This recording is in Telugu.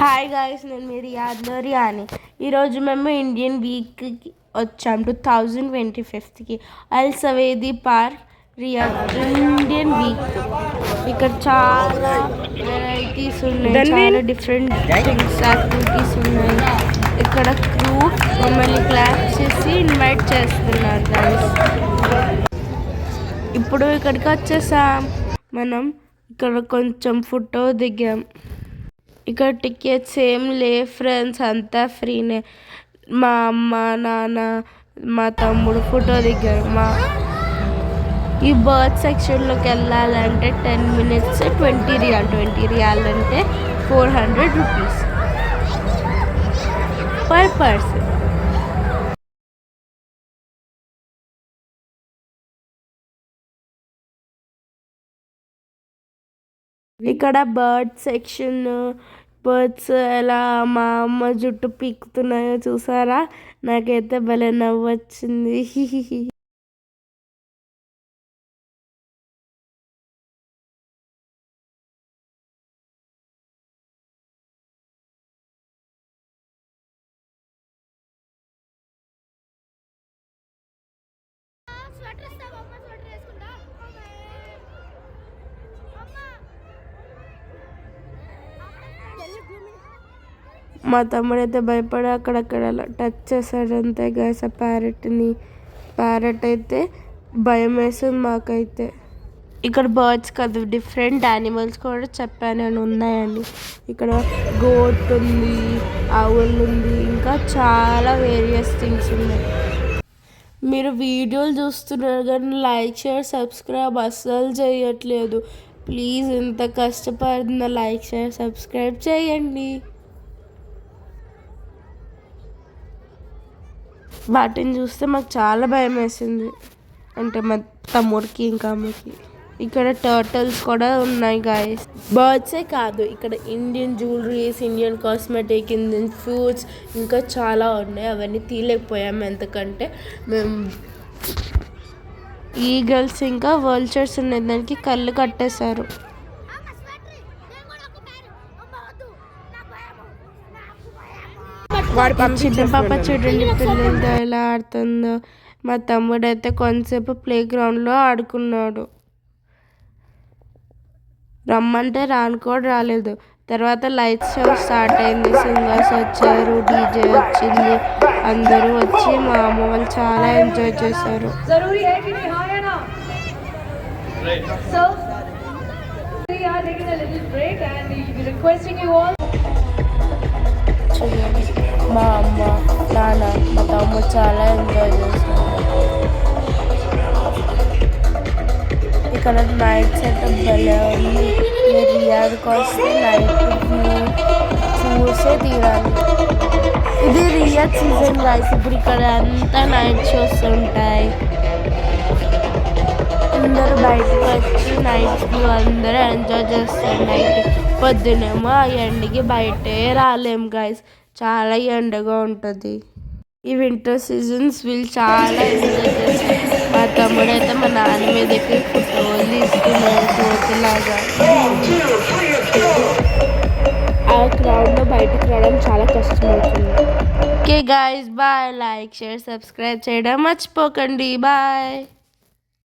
హాయ్ గాయస్, నేను మీ రియాని. ఈరోజు మేము ఇండియన్ వీక్కి వచ్చాం 2025కి అల్ సవేది పార్క్ రియాద్ ఇండియన్ వీక్. ఇక్కడ చాలా వెరైటీస్ ఉన్నాయి, చాలా డిఫరెంట్ థింగ్స్ యాక్టివిటీస్ ఉన్నాయి. ఇక్కడ క్రూ మమ్మల్ని క్లాప్ చేసి ఇన్వైట్ చేస్తున్నారు గాయస్. ఇప్పుడు ఇక్కడికి వచ్చేసాం. మనం ఇక్కడ కొంచెం ఫోటో దిగాం. ఇక్కడ టికెట్స్ ఏం లే ఫ్రెండ్స్, అంతా ఫ్రీనే. మా అమ్మ నాన్న మా తమ్ముడు ఫోటో దిగారు. ఈ బర్త్ సెక్షన్లోకి వెళ్ళాలంటే 10 minutes 20 రియాల్ అంటే 400 రూపీస్ పర్ పర్సన్. ఇక్కడ బర్డ్ సెక్షన్, బర్డ్స్ ఎలా మా అమ్మ జుట్టు పీకుతున్నాయో చూసారా? నాకైతే భలే నవ్వు వచ్చింది. మా తమ్ముడు అయితే భయపడి అక్కడక్కడ టచ్ చేశాడు అంతే గైస్ ఆ ప్యారెట్ని. ప్యారెట్ అయితే భయం వేస్తుంది మాకైతే. ఇక్కడ బర్డ్స్ కాదు, డిఫరెంట్ యానిమల్స్ కూడా చెప్పాను నేను ఉన్నాయని. ఇక్కడ గోట్ ఉంది, ఆవులు ఉంది, ఇంకా చాలా వేరియస్ థింగ్స్ ఉన్నాయి. మీరు వీడియోలు చూస్తున్నారు కానీ లైక్ షేర్ సబ్స్క్రైబ్ అస్సలు చేయట్లేదు. ప్లీజ్, ఇంత కష్టపడుతున్న లైక్ షేర్ సబ్స్క్రైబ్ చేయండి. వాటిని చూస్తే మాకు చాలా భయం వేసింది, అంటే మా తమ్ముడికి ఇంకా అమ్మకి. ఇక్కడ టర్టల్స్ కూడా ఉన్నాయి గాయస్. బర్డ్సే కాదు, ఇక్కడ Indian jewelleries, Indian cosmetic, Indian fruits ఇంకా చాలా ఉన్నాయి. అవన్నీ తీయలేకపోయాము ఎందుకంటే మేము ఈగల్స్ ఇంకా వల్చర్స్ ఉన్నాయి, దానికి కళ్ళు కట్టేశారు. చిన్న పాప చూడండి పిల్లలతో ఎలా ఆడుతుందో. మా తమ్ముడు అయితే కొంతసేపు ప్లే గ్రౌండ్లో ఆడుకున్నాడు. రమ్మంటే రాను కూడా రాలేదు. తర్వాత లైట్స్ షో స్టార్ట్ అయింది. సింగర్స్ వచ్చారు, డీజే వచ్చింది, అందరూ వచ్చి మా అమ్మ వాళ్ళు చాలా ఎంజాయ్ చేశారు. మా అమ్మ నాన్న మా తమ్ముడు చాలా ఎంజాయ్ చేశారు. ఇక్కడ నైట్ సెటప్ భలే ఉంది. మీరు రియాద్కి వస్తే నైట్ చూసే తీరాలి. ఇది రియాద్ సీజన్ గాయస్. ఇప్పుడు ఇక్కడ అంతా నైట్ షోస్ ఉంటాయి. అందరూ బయటకు వచ్చి నైట్ అందరూ ఎంజాయ్ చేస్తారు. నైట్ పొద్దునేమో ఆ ఎండకి బయటే రాలేము గాయస్, చాలా ఎండగా ఉంటుంది. ఈ వింటర్ సీజన్స్ వీళ్ళు చాలా ఎంజాయ్ చేస్తారు. మా తమ్ముడు అయితే మా నాన్న మీద ఎక్కి ఫోటోలు తీసుకున్నాడు కోతిలాగా. ఆ క్రౌడ్లో బయటకు రావడం చాలా కష్టమవుతుంది. Okay guys, bye. Like share subscribe చేయడం మర్చిపోకండి. బాయ్.